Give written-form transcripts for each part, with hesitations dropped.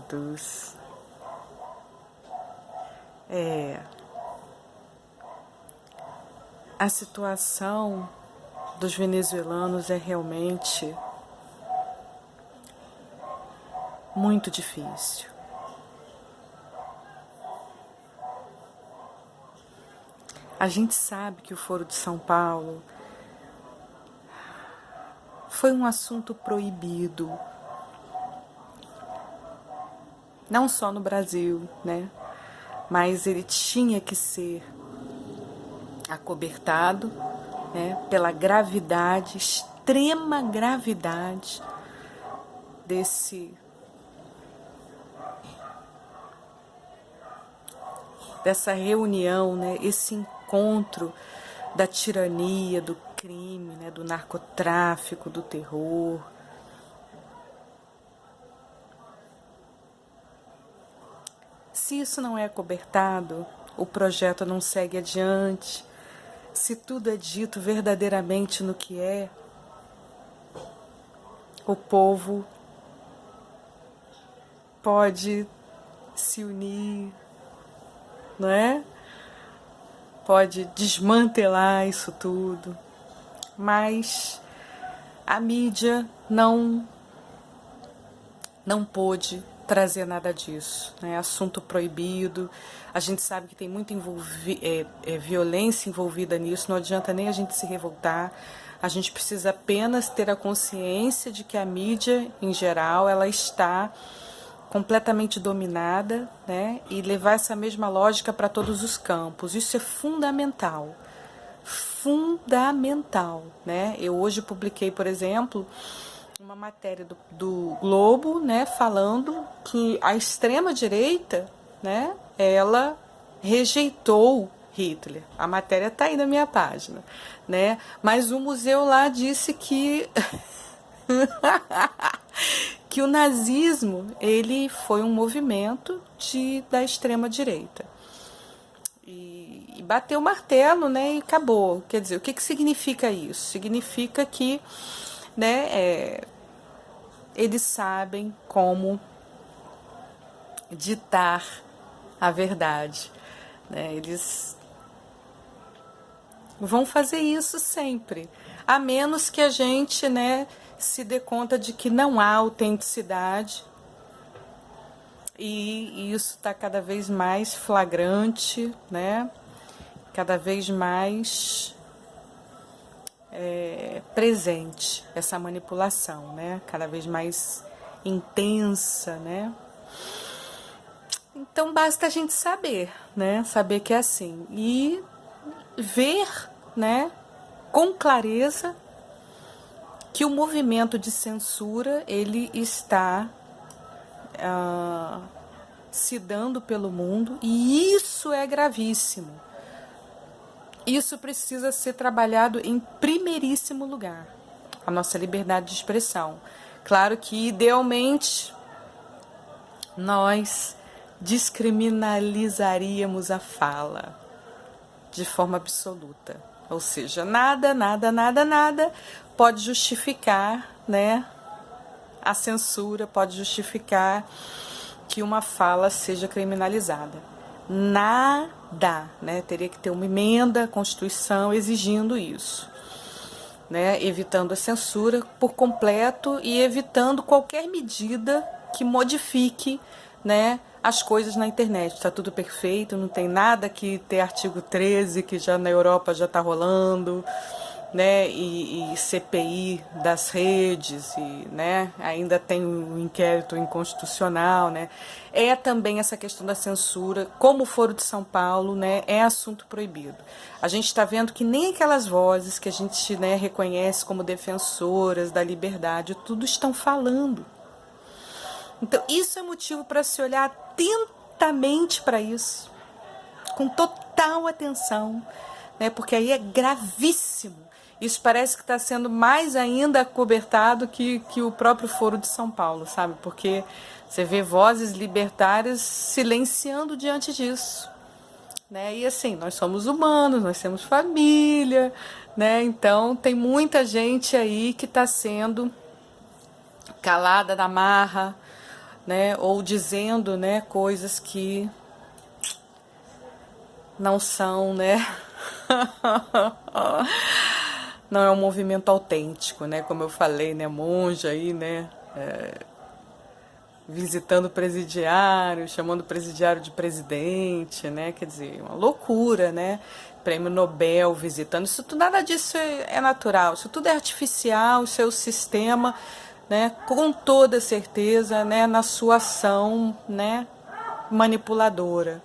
todos. A situação dos venezuelanos é realmente muito difícil. A gente sabe que o Foro de São Paulo foi um assunto proibido, não só no Brasil, né? Mas ele tinha que ser acobertado, né, pela gravidade, extrema gravidade dessa reunião, né, esse encontro da tirania, do crime, né, do narcotráfico, do terror. Se isso não é acobertado, o projeto não segue adiante. Se tudo é dito verdadeiramente no que é, o povo pode se unir, não é? Pode desmantelar isso tudo, mas a mídia não pôde trazer nada disso, né? Assunto proibido, a gente sabe que tem muita violência envolvida nisso, não adianta nem a gente se revoltar, a gente precisa apenas ter a consciência de que a mídia, em geral, ela está completamente dominada, né? E levar essa mesma lógica para todos os campos, isso é fundamental, né? Eu hoje publiquei, por exemplo, uma matéria do Globo, né, falando que a extrema-direita, né, ela rejeitou Hitler. A matéria está aí na minha página, né? Mas o museu lá disse que que o nazismo ele foi um movimento da extrema-direita. E bateu o martelo, né, e acabou. Quer dizer, o que significa isso? Significa que, né, eles sabem como ditar a verdade, né? Eles vão fazer isso sempre, a menos que a gente, né, se dê conta de que não há autenticidade, e isso está cada vez mais flagrante, né? Cada vez mais presente essa manipulação, né? Cada vez mais intensa, né? Então basta a gente saber, né? Saber que é assim e ver, né, com clareza que o movimento de censura ele está se dando pelo mundo, e isso é gravíssimo. Isso precisa ser trabalhado em primeiríssimo lugar, a nossa liberdade de expressão. Claro que, idealmente, nós descriminalizaríamos a fala de forma absoluta. Ou seja, nada pode justificar, né, a censura, pode justificar que uma fala seja criminalizada. Nada, né? Teria que ter uma emenda à Constituição exigindo isso, né? Evitando a censura por completo e evitando qualquer medida que modifique, né, as coisas na internet. Está tudo perfeito, não tem nada que ter artigo 13, que já na Europa já está rolando, né, e CPI das redes, e, né, ainda tem um inquérito inconstitucional, né, é também essa questão da censura, como o Foro de São Paulo, né, é assunto proibido. A gente está vendo que nem aquelas vozes que a gente, né, reconhece como defensoras da liberdade, tudo estão falando. Então, isso é motivo para se olhar atentamente para isso, com total atenção, né, porque aí é gravíssimo. Isso parece que está sendo mais ainda acobertado que o próprio Foro de São Paulo, sabe? Porque você vê vozes libertárias silenciando diante disso, né? E assim, nós somos humanos, nós temos família, né? Então tem muita gente aí que está sendo calada na marra, né, ou dizendo, né, coisas que não são, né, não é um movimento autêntico, né, como eu falei, né, monja aí, né, visitando o presidiário, chamando o presidiário de presidente, né? Quer dizer, uma loucura, né? Prêmio Nobel visitando. Isso tudo, nada disso é natural, isso tudo é artificial, isso é o sistema, né? Com toda certeza, né? Na sua ação, né? Manipuladora.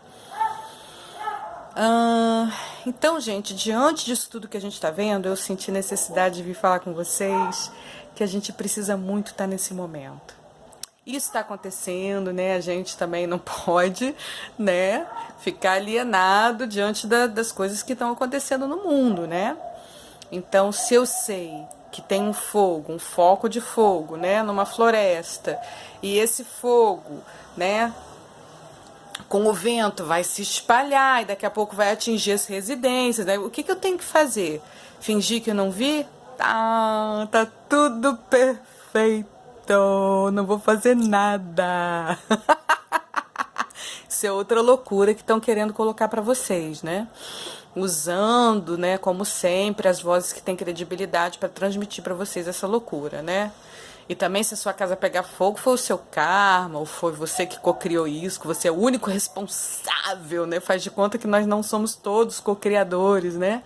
Então, gente, diante disso tudo que a gente está vendo, eu senti necessidade de vir falar com vocês que a gente precisa muito estar nesse momento. Isso está acontecendo, né? A gente também não pode, né, ficar alienado diante das coisas que estão acontecendo no mundo, né? Então, se eu sei que tem um fogo, um foco de fogo, né, numa floresta, e esse fogo, né, com o vento vai se espalhar e daqui a pouco vai atingir as residências, né? O que eu tenho que fazer? Fingir que eu não vi? Tá tudo perfeito. Não vou fazer nada. Isso é outra loucura que estão querendo colocar para vocês, né? Usando, né, como sempre, as vozes que têm credibilidade para transmitir para vocês essa loucura, né? E também, se a sua casa pegar fogo, foi o seu karma, ou foi você que cocriou isso, que você é o único responsável, né? Faz de conta que nós não somos todos cocriadores, né?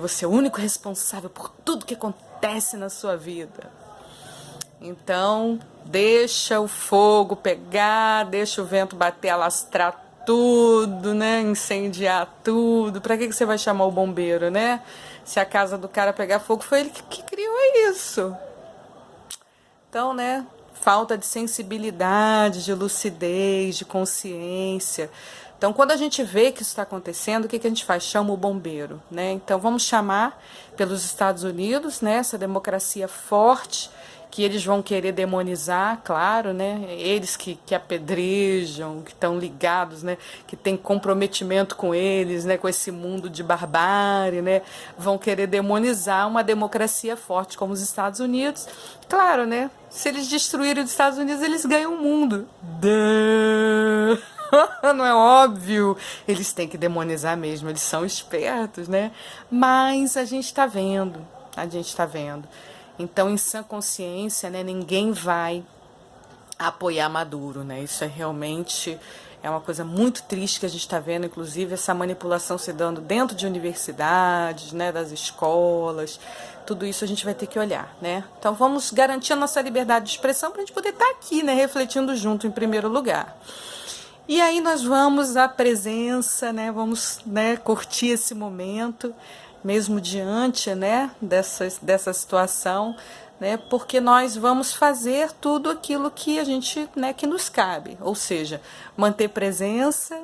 Você é o único responsável por tudo que acontece na sua vida. Então, deixa o fogo pegar, deixa o vento bater, alastrar tudo, né? Incendiar tudo. Pra que você vai chamar o bombeiro, né? Se a casa do cara pegar fogo, foi ele que criou isso. Então, né? Falta de sensibilidade, de lucidez, de consciência. Então, quando a gente vê que isso está acontecendo, o que a gente faz? Chama o bombeiro, né? Então, vamos chamar pelos Estados Unidos, né? Essa democracia forte, que eles vão querer demonizar, claro, né? Eles que apedrejam, que estão ligados, né? Que tem comprometimento com eles, né? Com esse mundo de barbárie, né? Vão querer demonizar uma democracia forte como os Estados Unidos. Claro, né? Se eles destruírem os Estados Unidos, eles ganham o mundo. Não é óbvio? Eles têm que demonizar mesmo, eles são espertos, né? Mas a gente está vendo, Então, em sã consciência, né, ninguém vai apoiar Maduro, né? Isso é realmente uma coisa muito triste que a gente está vendo, inclusive essa manipulação se dando dentro de universidades, né, das escolas. Tudo isso a gente vai ter que olhar, né? Então, vamos garantir a nossa liberdade de expressão para a gente poder estar aqui, né, refletindo junto em primeiro lugar. E aí nós vamos à presença, né? Vamos, né, curtir esse momento, mesmo diante, né, dessa situação, né? Porque nós vamos fazer tudo aquilo que a gente, né, que nos cabe, ou seja, manter presença,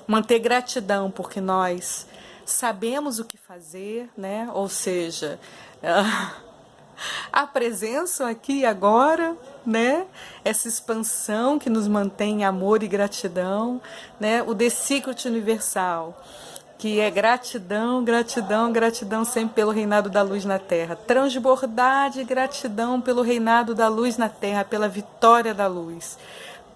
manter gratidão, porque nós sabemos o que fazer, né? Ou seja, a presença aqui e agora, né? Essa expansão que nos mantém em amor e gratidão, né? O The Secret Universal, que é gratidão, gratidão, gratidão sempre pelo reinado da luz na Terra. Transbordar de gratidão pelo reinado da luz na Terra, pela vitória da luz.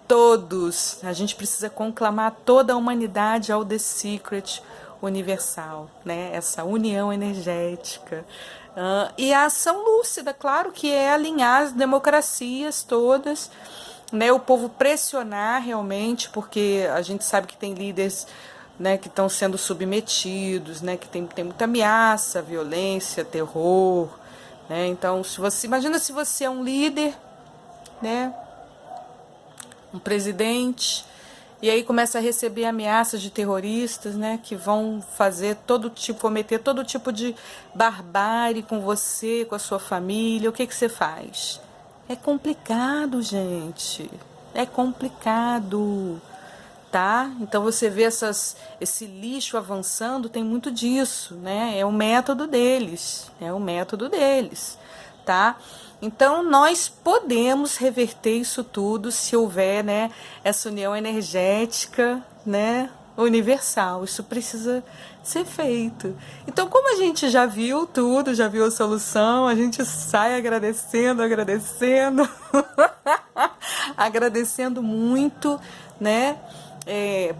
Todos, a gente precisa conclamar toda a humanidade ao The Secret Universal, né? Essa união energética. E a ação lúcida, claro, que é alinhar as democracias todas, né? O povo pressionar realmente, porque a gente sabe que tem líderes, né, que estão sendo submetidos, né, que tem muita ameaça, violência, terror, né? Então, imagina se você é um líder, né, um presidente, e aí começa a receber ameaças de terroristas, né, que vão cometer todo tipo de barbárie com você, com a sua família. O que você faz? É complicado, gente. É complicado, tá? Então você vê esse lixo avançando, tem muito disso, né? É o método deles, tá? Então, nós podemos reverter isso tudo se houver, né, essa união energética, né, universal. Isso precisa ser feito. Então, como a gente já viu tudo, já viu a solução, a gente sai agradecendo, agradecendo. agradecendo muito, né?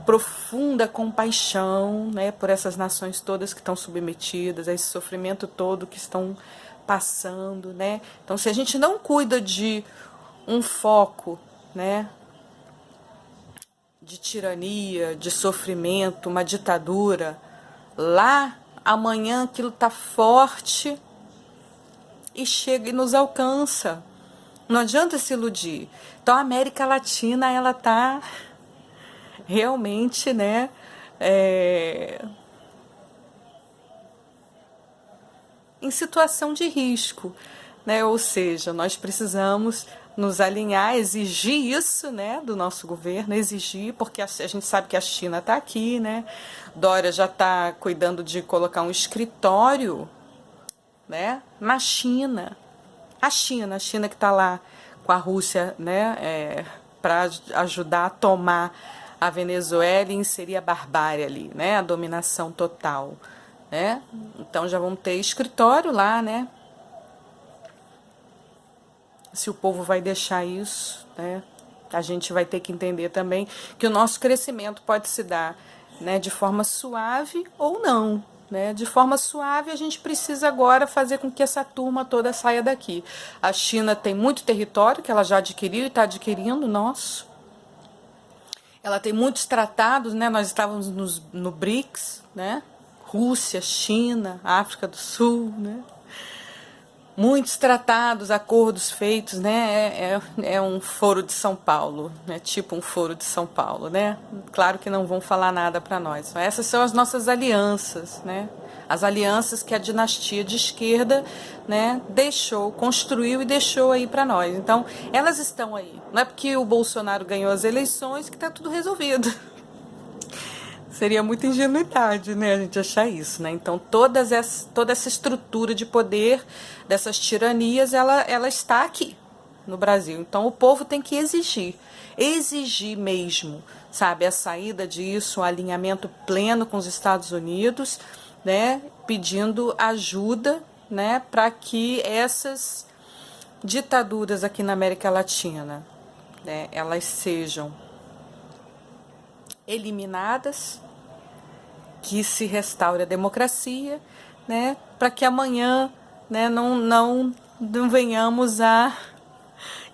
Profunda compaixão, né, por essas nações todas que estão submetidas a esse sofrimento todo que estão passando, né? Então, se a gente não cuida de um foco, né, de tirania, de sofrimento, uma ditadura, lá amanhã aquilo tá forte e chega e nos alcança. Não adianta se iludir. Então, a América Latina, ela tá realmente, né, em situação de risco, né? Ou seja, nós precisamos nos alinhar, exigir isso, né, do nosso governo, exigir, porque a gente sabe que a China está aqui, né? Dória já está cuidando de colocar um escritório, né, na China. A China que está lá com a Rússia, né, para ajudar a tomar a Venezuela e inserir a barbárie ali, né, a dominação total, né? Então já vamos ter escritório lá, né? Se o povo vai deixar isso, né? A gente vai ter que entender também que o nosso crescimento pode se dar, né, de forma suave ou não, né? De forma suave, a gente precisa agora fazer com que essa turma toda saia daqui. A China tem muito território que ela já adquiriu e está adquirindo nosso. Ela tem muitos tratados, né? Nós estávamos no BRICS, né? Rússia, China, África do Sul, né? Muitos tratados, acordos feitos, né? É um foro de São Paulo, né? Tipo um foro de São Paulo, né? Claro que não vão falar nada para nós. Essas são as nossas alianças, né? As alianças que a dinastia de esquerda, né, construiu e deixou aí para nós. Então, elas estão aí. Não é porque o Bolsonaro ganhou as eleições que está tudo resolvido. Seria muita ingenuidade, né, a gente achar isso, né? Então, toda essa estrutura de poder dessas tiranias, ela está aqui no Brasil. Então, o povo tem que exigir mesmo, sabe, a saída disso, um alinhamento pleno com os Estados Unidos, né, pedindo ajuda, né, para que essas ditaduras aqui na América Latina, né, elas sejam eliminadas, que se restaure a democracia, né, para que amanhã, né, não venhamos a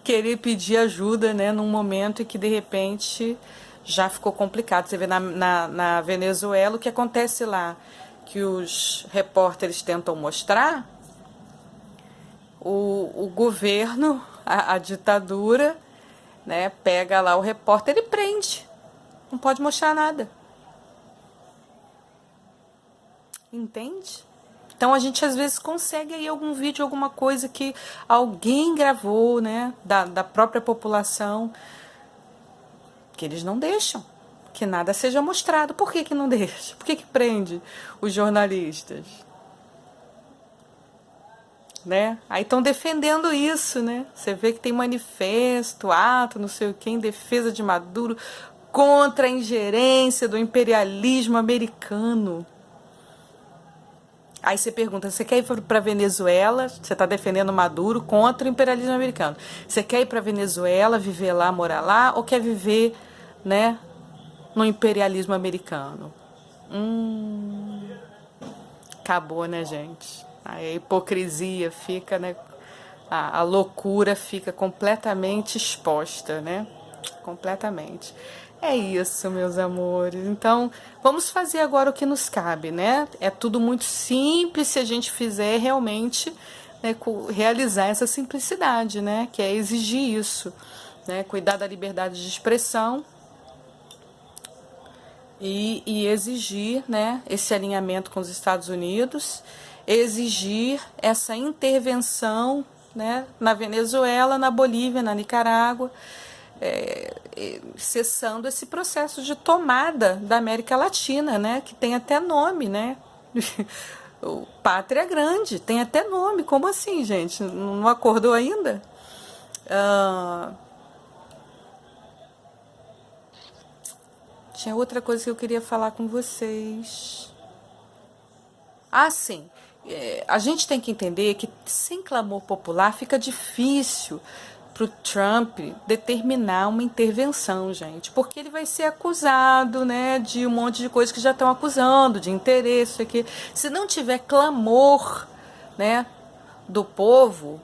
querer pedir ajuda, né, num momento em que de repente já ficou complicado. Você vê na Venezuela o que acontece lá, que os repórteres tentam mostrar, o governo, a ditadura, né, pega lá o repórter e prende. Não pode mostrar nada. Entende? Então a gente às vezes consegue aí algum vídeo, alguma coisa que alguém gravou, né, da própria população, que eles não deixam que nada seja mostrado. Por que não deixa? Por que prende os jornalistas? Né? Aí estão defendendo isso, né? Você vê que tem manifesto, ato, não sei o que, em defesa de Maduro, contra a ingerência do imperialismo americano. Aí você pergunta, você quer ir para a Venezuela? Você está defendendo Maduro contra o imperialismo americano. Você quer ir para a Venezuela, viver lá, morar lá? Ou quer viver, né, no imperialismo americano? Acabou, né, gente? A hipocrisia fica, né, a loucura fica completamente exposta, né? Completamente. É isso, meus amores. Então, vamos fazer agora o que nos cabe, né? É tudo muito simples se a gente fizer realmente, né, realizar essa simplicidade, né? Que é exigir isso, né? Cuidar da liberdade de expressão e exigir, né, esse alinhamento com os Estados Unidos, exigir essa intervenção, né, na Venezuela, na Bolívia, na Nicarágua, cessando esse processo de tomada da América Latina, né, que tem até nome, né? O Pátria Grande, tem até nome. Como assim, gente? Não acordou ainda? Tinha outra coisa que eu queria falar com vocês. Ah, sim. A gente tem que entender que sem clamor popular fica difícil, para o Trump determinar uma intervenção, gente, porque ele vai ser acusado, né, de um monte de coisas que já estão acusando, de interesse aqui. Se não tiver clamor, né, do povo,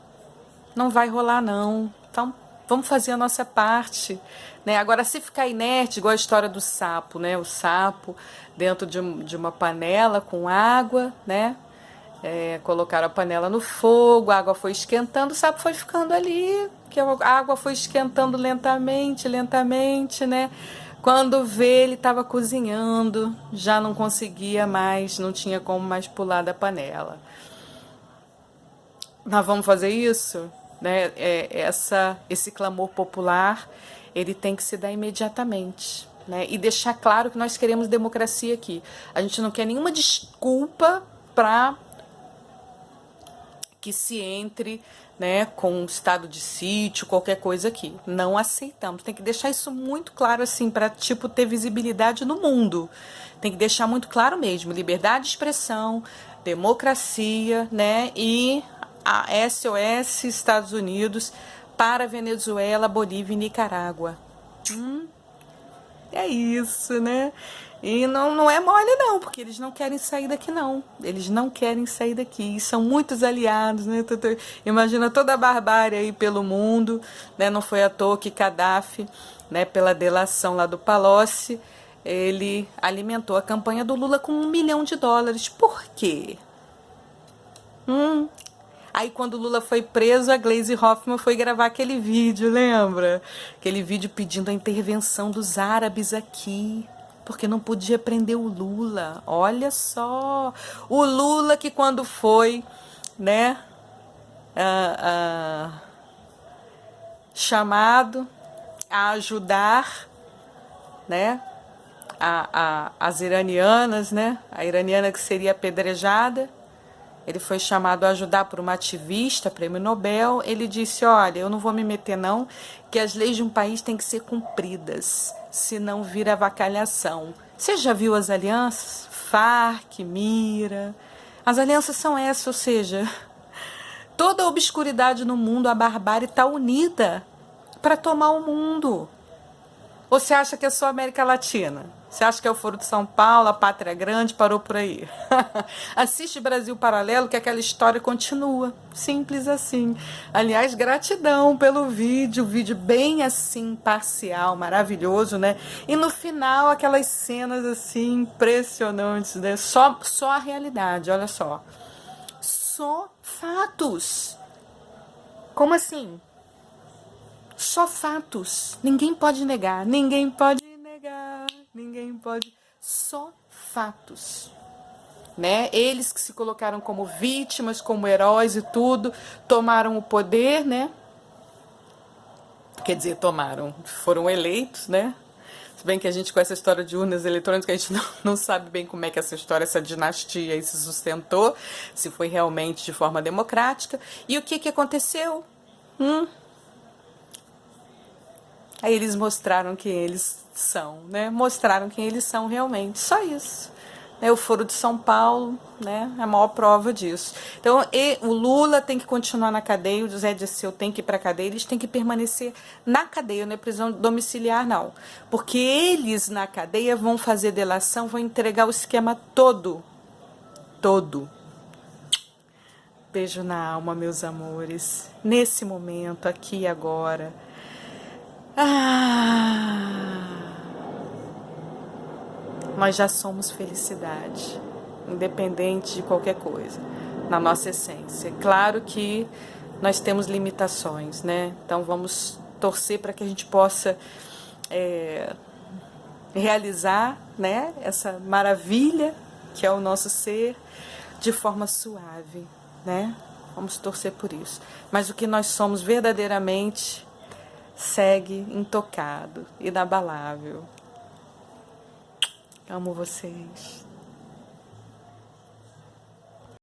não vai rolar não. Então, vamos fazer a nossa parte, né? Agora, se ficar inerte, igual a história do sapo, né, o sapo dentro de uma panela com água, né? Colocaram a panela no fogo, a água foi esquentando, o sapo foi ficando ali, que a água foi esquentando lentamente, lentamente, né? Quando vê, ele estava cozinhando, já não conseguia mais, não tinha como mais pular da panela. Nós vamos fazer isso, né? Esse clamor popular, ele tem que se dar imediatamente, né? E deixar claro que nós queremos democracia aqui. A gente não quer nenhuma desculpa para que se entre, né, com um estado de sítio, qualquer coisa aqui. Não aceitamos. Tem que deixar isso muito claro, assim, para, tipo, ter visibilidade no mundo. Tem que deixar muito claro mesmo. Liberdade de expressão, democracia, né, e a SOS Estados Unidos para Venezuela, Bolívia e Nicarágua. É isso, né? E não é mole não, porque eles não querem sair daqui não. Eles não querem sair daqui. E são muitos aliados, né? Imagina toda a barbárie aí pelo mundo, né? Não foi à toa que Gaddafi, né, pela delação lá do Palocci, ele alimentou a campanha do Lula com $1 milhão. Por quê? Aí quando o Lula foi preso, a Gleisi Hoffmann foi gravar aquele vídeo, lembra? Aquele vídeo pedindo a intervenção dos árabes aqui, porque não podia prender o Lula. Olha só, o Lula que quando foi, né, chamado a ajudar, né, as iranianas, né, a iraniana que seria apedrejada, ele foi chamado a ajudar por uma ativista, prêmio Nobel. Ele disse, olha, eu não vou me meter não, que as leis de um país têm que ser cumpridas, senão vira avacalhação. Você já viu as alianças? Farc, Mira. As alianças são essas, ou seja, toda a obscuridade no mundo, a barbárie está unida para tomar o mundo. Ou você acha que é só América Latina? Você acha que é o Foro de São Paulo, a Pátria Grande, parou por aí? Assiste Brasil Paralelo, que aquela história continua. Simples assim. Aliás, gratidão pelo vídeo bem assim, parcial, maravilhoso, né? E no final, aquelas cenas assim, impressionantes, né? Só a realidade, olha só. Só fatos. Como assim? Só fatos. Ninguém pode negar. Ninguém pode negar. Ninguém pode. Só fatos. Né? Eles que se colocaram como vítimas, como heróis e tudo, tomaram o poder, né? Quer dizer, foram eleitos, né? Se bem que a gente, com essa história de urnas eletrônicas, a gente não sabe bem como é que essa história, essa dinastia aí se sustentou, se foi realmente de forma democrática. E o que aconteceu? Aí eles mostraram quem eles são, né? Mostraram quem eles são realmente. Só isso. O Foro de São Paulo, né? É a maior prova disso. Então, o Lula tem que continuar na cadeia, o José Dirceu tem que ir para a cadeia, eles têm que permanecer na cadeia, não é prisão domiciliar, não. Porque eles, na cadeia, vão fazer delação, vão entregar o esquema todo. Todo. Beijo na alma, meus amores. Nesse momento, aqui e agora. Nós já somos felicidade, independente de qualquer coisa, na nossa essência. Claro que nós temos limitações, né? Então vamos torcer para que a gente possa realizar, né, essa maravilha que é o nosso ser de forma suave, né? Vamos torcer por isso. Mas o que nós somos verdadeiramente segue intocado, inabalável. Amo vocês.